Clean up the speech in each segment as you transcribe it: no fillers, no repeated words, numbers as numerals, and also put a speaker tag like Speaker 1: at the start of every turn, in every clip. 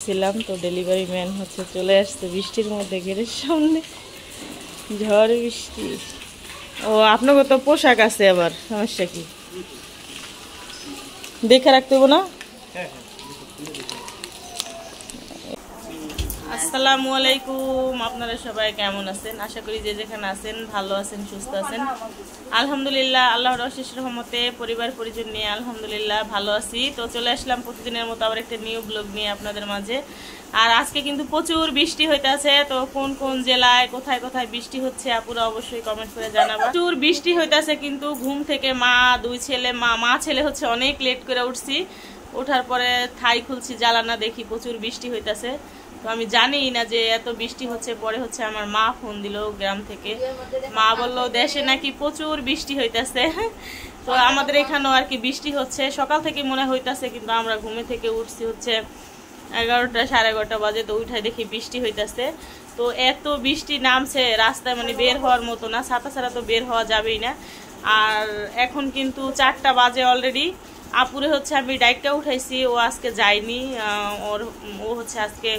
Speaker 1: ছিলাম তো delivery man হচ্ছে চলে আসছে বৃষ্টির মধ্যে গেটের সামনে, ঝড় বৃষ্টি। ও আপনাকে তো পোশাক আছে, আবার সমস্যা কি? দেখে রাখতে হবে না? আসসালামু আলাইকুম, আপনারা সবাই কেমন আছেন? আশা করি যে যেখানে আছেন ভালো আছেন, সুস্থ আছেন। আলহামদুলিল্লাহ, আল্লাহর অশেষ রহমতে পরিবার পরিজন নিয়ে আলহামদুলিল্লাহ ভালো আছি। তো চলে আসলাম প্রতিদিনের মতো আবার একটা নিউ ব্লগ নিয়ে আপনাদের মাঝে। আর আজকে কিন্তু প্রচুর বৃষ্টি হইতে আছে। তো কোন কোন জেলায় কোথায় কোথায় বৃষ্টি হচ্ছে আপুরা অবশ্যই কমেন্ট করে জানাবা। প্রচুর বৃষ্টি হইতেছে, কিন্তু ঘুম থেকে দুই ছেলে মা ছেলে হচ্ছে অনেক লেট করে উঠছি। ওঠার পরে থাই খুলছি জ্বালানা, দেখি প্রচুর বৃষ্টি হইতেছে। তো আমি জানি না যে এত বৃষ্টি হচ্ছে। পরে হচ্ছে আমার মা ফোন দিল গ্রাম থেকে, মা বললো দেশে নাকি প্রচুর বৃষ্টি হইতেছে। তো আমাদের এখানেও আর কি বৃষ্টি হচ্ছে, সকাল থেকে মনে হইতেছে, কিন্তু আমরা ঘুমে থেকে উঠছি হচ্ছে 11টা সাড়ে 11টা বাজে। তো উঠায় দেখি বৃষ্টি হইতেছে। তো এত বৃষ্টি নামছে রাস্তায়, মানে বের হওয়ার মতো না, ছাতা ছাড়া তো বের হওয়া যাবেই না। আর এখন কিন্তু 4টা বাজে অলরেডি। আপুরে হচ্ছে আমি ডাইটটা উঠাইছি, ও আজকে যায়নি। ও হচ্ছে আজকে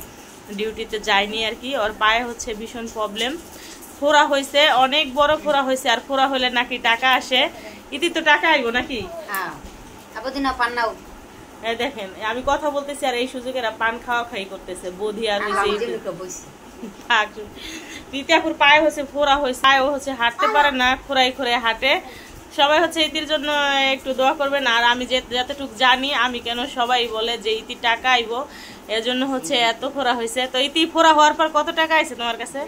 Speaker 1: ডিউটিতে যায়নি আর কি। ওর পায়ে হচ্ছে ভীষণ প্রবলেম, ফোড়া হয়েছে, অনেক বড় ফোড়া হয়েছে। আর ফোড়া হলে নাকি টাকা আসে। ইতি তো টাকা আইব নাকি? দেখেন আমি কথা বলতেছি আর এই সুযোগে পান খাওয়া খাই করতেছে বধি। আর ইতিপুর পায়ে হচ্ছে ফোড়া হয়েছে, পায়ে হচ্ছে হাঁটতে পারে না, খোরাই খোরাই হাঁটে। সবাই হচ্ছে ইতির জন্য একটু দোয়া করবেন। আর আমি যতটুকু জানি, আমি কেন সবাই বলে যে ইতি টাকা আইব, এর জন্য হচ্ছে এত ফোড়া হয়েছে। তো ইতি ফোড়া হওয়ার পর কত টাকা আইছে তোমার কাছে?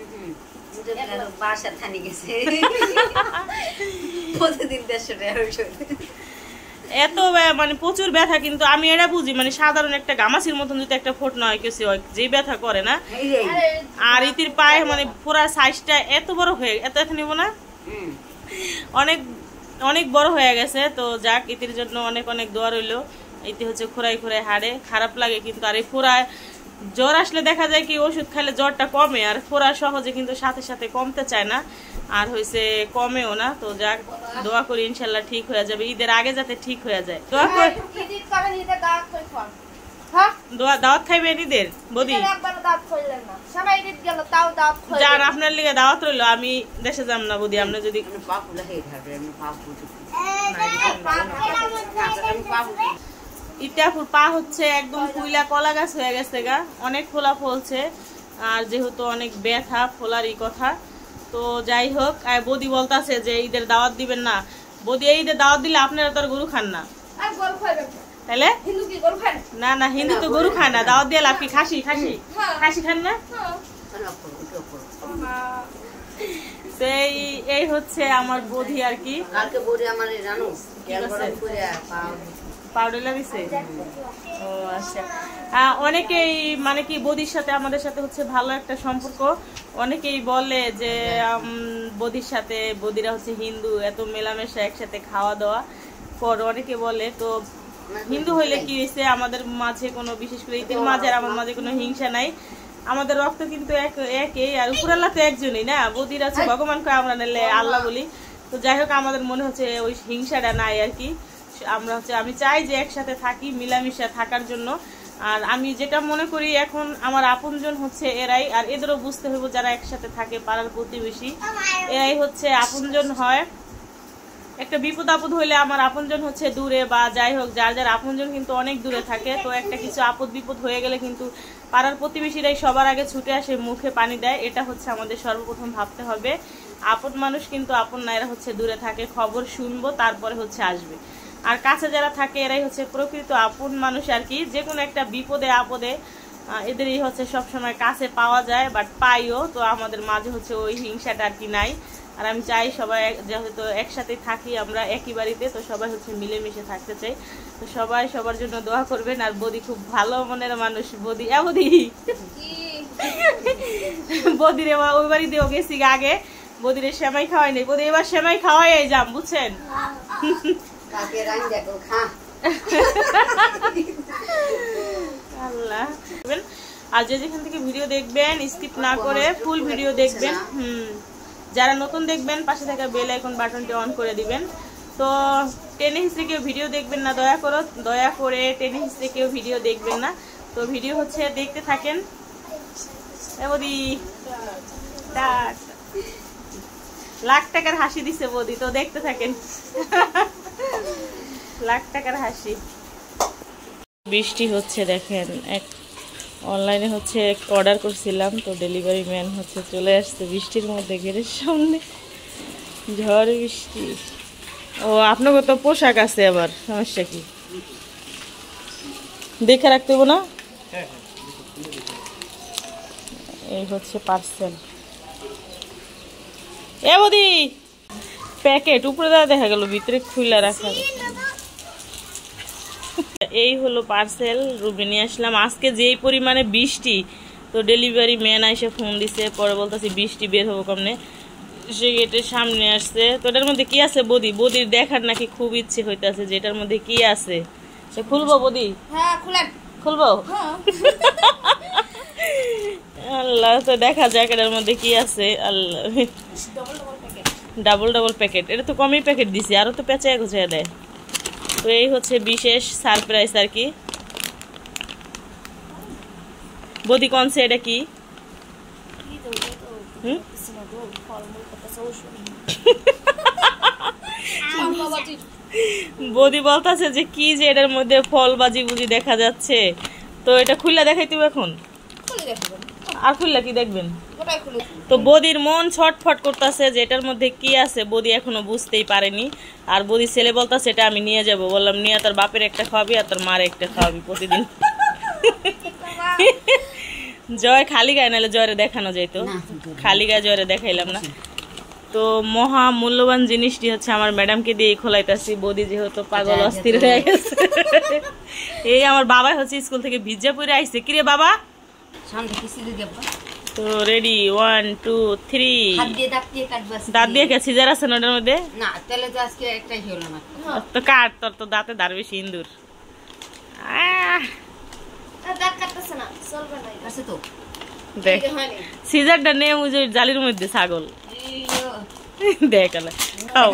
Speaker 1: এত মানে প্রচুর ব্যথা। কিন্তু আমি এটা বুঝি, মানে সাধারণ একটা গামাসির মতন যদি একটা ফোট নয় কিছু হয়, যে ব্যথা করে না। আর ইতির পায়ে মানে ফোড়ার সাইজটা এত বড় হয়ে এত নিব না, অনেক অনেক বড় হয়ে গেছে। তো যাক, ইতির জন্য অনেক অনেক দোয়া রইল। ইতি হচ্ছে খোরাই খোরাই হাড়ে, খারাপ লাগে কিন্তু। আর এই ফোড়ায় জ্বর আসলে দেখা যায় কি ওষুধ খাইলে জ্বরটা কমে, আর ফোড়া সহজে কিন্তু সাথে সাথে কমতে চায় না, আর হয়েছে কমেও না। তো যাক, দোয়া করি ইনশাল্লাহ ঠিক হয়ে যাবে, ঈদের আগে যাতে ঠিক হয়ে যায়। দোয়া করি। দাওয়াত খাইবেন ঈদের বদি? যান, আপনার লিগে দাওয়াত রইলো। আমি দেশে যাম না বদি, আপনি যদি ইতিহাপুর পা হচ্ছে একদম কুইলা কলা গাছ হয়ে গেছে গা, অনেক ফোলা ফলছে। আর যেহেতু অনেক ব্যথা, ফোলারই কথা। তো যাই হোক, বদি বলতাছে যে ঈদের দাওয়াত দিবেন না। বদি এই ঈদের দাওয়াত দিলে আপনারা তো আর গরু খান না, তাহলে? না না, হিন্দু তো গরু খায় না, দাওয়াত দিয়ে লাভ কি? খাসি খাসি খাসি খান না? সেই এই হচ্ছে আমার বধি আর কি। পাউডার লাগিয়েছে। ও আচ্ছা। অনেকেই মানে কি বদির সাথে আমাদের সাথে হচ্ছে ভালো একটা সম্পর্ক। অনেকেই বলে যে বদির সাথে, বদিরা হচ্ছে হিন্দু, এত মেলামেশা একসাথে খাওয়া দাওয়া পর অনেকে বলে। তো হিন্দু হইলে কি হয়েছে, আমাদের মাঝে কোনো, বিশেষ করে ইতির মাঝে আর আমার মাঝে কোনো হিংসা নাই। আমাদের রক্ত কিন্তু একই, আর উপর আল্লাহ তো একজনই না। বদির আছে ভগবানকে আমরা নিলে আল্লাহ বলি। তো যাই হোক, আমাদের মনে হচ্ছে ওই হিংসাটা নাই আর কি। আমরা হচ্ছে, আমি চাই যে একসাথে থাকি, মিলামিশা থাকার জন্য। আর আমি যেটা মনে করি, এখন আমার আপনজন হচ্ছে এরাই। আর এদেরও বুঝতে হইব, যারা একসাথে থাকে পাড়ার প্রতিবেশী, এরাই হচ্ছে আপনজন হয়। একটা বিপদ আপদ হইলে আমার আপনজন হচ্ছে দূরে, বা যাই হোক যার যার আপনজন কিন্তু অনেক দূরে থাকে। তো একটা কিছু আপদ বিপদ হয়ে গেলে কিন্তু পাড়ার প্রতিবেশীরাই সবার আগে ছুটে আসে, মুখে পানি দেয়। এটা হচ্ছে আমাদের সর্বপ্রথম ভাবতে হবে। আপন মানুষ কিন্তু আপন না, এরা হচ্ছে দূরে থাকে, খবর শুনবো তারপরে হচ্ছে আসবে। আর কাছে যারা থাকে এরাই হচ্ছে প্রকৃত আপন মানুষ আর কি। যে কোনো একটা বিপদে আপদে এদেরই হচ্ছে সবসময় কাছে পাওয়া যায়, বাট পাইও। তো আমাদের মাঝে হচ্ছে ওই হিংসাটা আর কি নাই। আর আমি চাই সবাই যেহেতু একসাথে থাকি, আমরা একই বাড়িতে, তো সবাই হচ্ছে মিলেমিশে থাকতে চাই। তো সবাই সবার জন্য দোয়া করবেন। আর বদি খুব ভালো মনের মানুষ। বদি বদিরে ওই বাড়িতেও গেছি আগে, বদিরে সেমাই খাওয়াই নেই। বদি এবার সেমাই খাওয়াই যাম, বুঝছেন? আল্লাহ। আর যে যেখান থেকে ভিডিও দেখবেন স্কিপ না করে ফুল ভিডিও দেখবেন। যারা নতুন দেখবেন পাশে থাকা বেল আইকন বাটনটি অন করে দিবেন। তো টেনে হিস্ট্রি কেউ ভিডিও দেখবেন না, দয়া করে টেনে হিস্ট্রি কেউ ভিডিও দেখবেন না। তো ভিডিও হচ্ছে দেখতে থাকেন। বৌদি লাখ টাকার হাসি দিছে বৌদি, তো দেখতে থাকেন। লাখ টাকার হাসি। বৃষ্টি হচ্ছে দেখেন, এক অনলাইনে হচ্ছে অর্ডার করছিলাম, তো ডেলিভারি ম্যান হচ্ছে চলে আসছে বৃষ্টির মধ্যে গেটের সামনে, ঝড় বৃষ্টি। ও আপনাকে তো পোশাক আছে, আবার সমস্যা কি? দেখে রাখতে হবে না? এই হচ্ছে পার্সেল। এ বৌদি প্যাকেট উপরে দেওয়া দেখা গেল, ভিতরে খুলে রাখা। এই হলো পার্সেল, রুমে নিয়ে আসলাম। আজকে যেই পরিমাণে বৃষ্টি, তো ডেলিভারি ম্যান এসে ফোন দিছে, পরে বলতেছি বৃষ্টি বের হবো কেমনে, সে গেটের সামনে আসছে। তো এটার মধ্যে কি আছে বৌদি? বৌদির দেখার নাকি খুব ইচ্ছে হইতেছে যে এটার মধ্যে কি আছে। সে খুলবো বৌদি? হ্যাঁ খুলবো। আল্লাহ, তো দেখা যাক এটার মধ্যে কি আছে। আল্লাহ, ডাবল প্যাকেট। এটা তো কমই প্যাকেট দিছি, আরো তো পেঁচায় গোছায় দেয়। তো এই হচ্ছে বিশেষ সারপ্রাইজ আর কি। বৌদি কনছে এটা কি? বৌদি বলতেছে যে কি যে এটার মধ্যে ফল বাজি বুঝি দেখা যাচ্ছে। তো এটা খুললা দেখাই তুমি এখন, আর খুললা কি দেখবেন? তো বৌদির মন ছটফট করতেছে যে এটার মধ্যে কি আছে, বৌদি এখনো বুঝতেই পারেনি। আর বৌদি ছেলে বলতেছে এটা আমি নিয়ে যাব। বললাম নিয়ে তোর বাপের একটা খাওয়াবি আর তোর মার একটা খাওয়াবি প্রতিদিন। জয় খালি গায়ে, নাহলে জয়রে দেখানো যাইতো, খালি গায়ে জয়রে দেখাইলাম না। তো মহা মূল্যবান জিনিসটি হচ্ছে আমার ম্যাডামকে দিয়ে খোলাইতেছি। বৌদি যেহেতু পাগল অস্থির হয়ে গেছে। এই আমার বাবা হচ্ছে স্কুল থেকে ভিজা পরে আইছে। কিরে বাবা? তো রেডি, 1 2 3। দাঁত দিয়ে কে সিজার আছে না ওটার মধ্যে? না, তাহলে তো আজকে একটাই হলো না। তো কাট, তোর তো দাঁতে দাঁড় বেশি ইন্দুর। দাঁত কাটতেছে না, চলবে না। আছে তো দেখ, সিজারটা নে ওই যে জালির মধ্যে ছাগল। দেখ আলা, খাও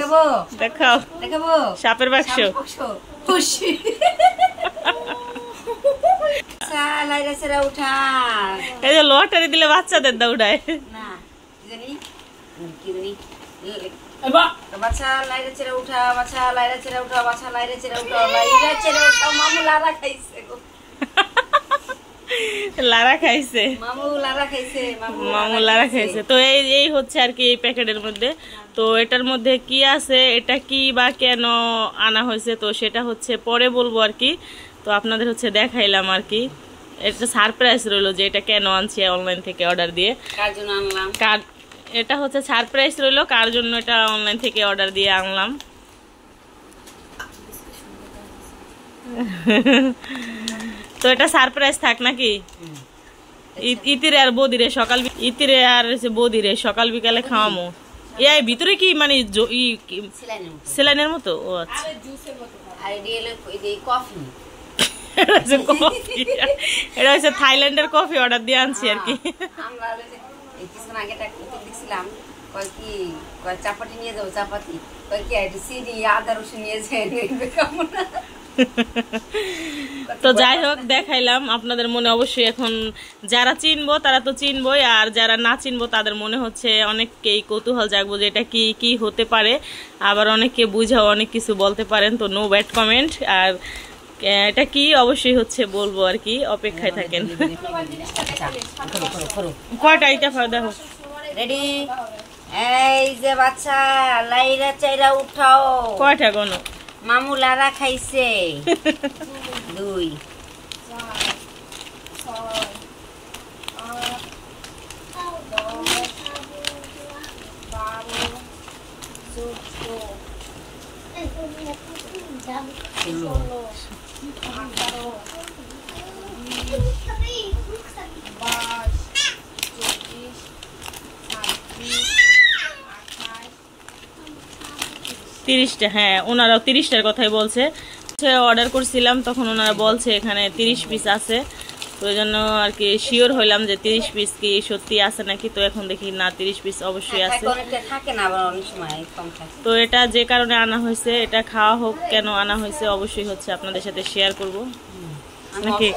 Speaker 1: দেখাও, দেখাবো সাপের বাক্স। খুশি লাইরা সেরা উঠা, এই যে লটারি দিলে বাচ্চাদের দা উঠায় না, কি জানি কি জানি। বাচ্চা লাইরা চেরা উঠা, বাচ্চা লাইরা চেরা উঠা, বাচ্চা লাইরা চেরা উঠা, লাইরা চেরা উঠা। মামু লারা খাইছে গো, লারা খাইছে, মামু লারা খাইছে, মামু লারা খাইছে। তো এই হচ্ছে আর কি এই প্যাকেটের মধ্যে। তো এটার মধ্যে কি আছে, এটা কি বা কেন আনা হয়েছে, তো সেটা হচ্ছে পরে বলবো আর কি। তো আপনাদের হচ্ছে দেখাইলাম আর কি। এটা সারপ্রাইজ রইলো যে এটা কেন আনছি অনলাইন থেকে অর্ডার দিয়ে, কার জন্য আনলাম, এটা হচ্ছে সারপ্রাইজ রইলো কার জন্য এটা অনলাইন থেকে অর্ডার দিয়ে আনলাম। তো এটা সারপ্রাইজ থাক নাকি। ইতিরে আর বৌদিরে সকাল, ইতিরে আর বৌদিরে সকাল বিকালে খাওয়ামো। এই ভিতরে কি মানে সেলাইনের মতো? ও আচ্ছা, এটা হচ্ছে থাইল্যান্ডের কফি অর্ডার দিয়ে আনছি আর কি। চাপাতি নিয়ে যাবো, চাপাতি আদা রসুন নিয়ে যাই। তো যাই হোক দেখাইলাম আপনাদের মনে অবশ্যই এখন যারা চিনবো তারা তো চিনবই, আর যারা না চিনবো তাদের মনে হচ্ছে অনেককেই কৌতূহল জাগবো যে এটা কি কি হতে পারে। আবার অনেকে বুঝাও অনেক কিছু বলতে পারেন, তো নো ব্যাড কমেন্ট। আর এটা কি অবশ্যই হচ্ছে বলবো আর কি, অপেক্ষায় থাকেন। কয়টা এটা দেখো রেডি। এই যে বাচ্চা লাইরা চাইরা উঠাও, কয়টা গনো? মামু লারা খাইছে 2 30টা। হ্যাঁ, ওনারাও 30টার কথাই বলছে। অর্ডার করছিলাম তখন ওনারা বলছে এখানে 30 পিস আছে, তো ওই জন্য আর কি শিওর হইলাম যে 30 পিস কি সত্যি আছে নাকি। তো এখন দেখি না, 30 পিস অবশ্যই আছে। তো এটা যে কারণে আনা হয়েছে, এটা খাওয়া হোক কেন আনা হয়েছে অবশ্যই হচ্ছে আপনাদের সাথে শেয়ার করব। নাকি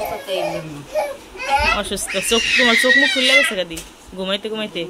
Speaker 1: অসুস্থ? চোখ তোমার চোখ মুখ খুলে গেছে গাদি ঘুমাইতে ঘুমাইতে?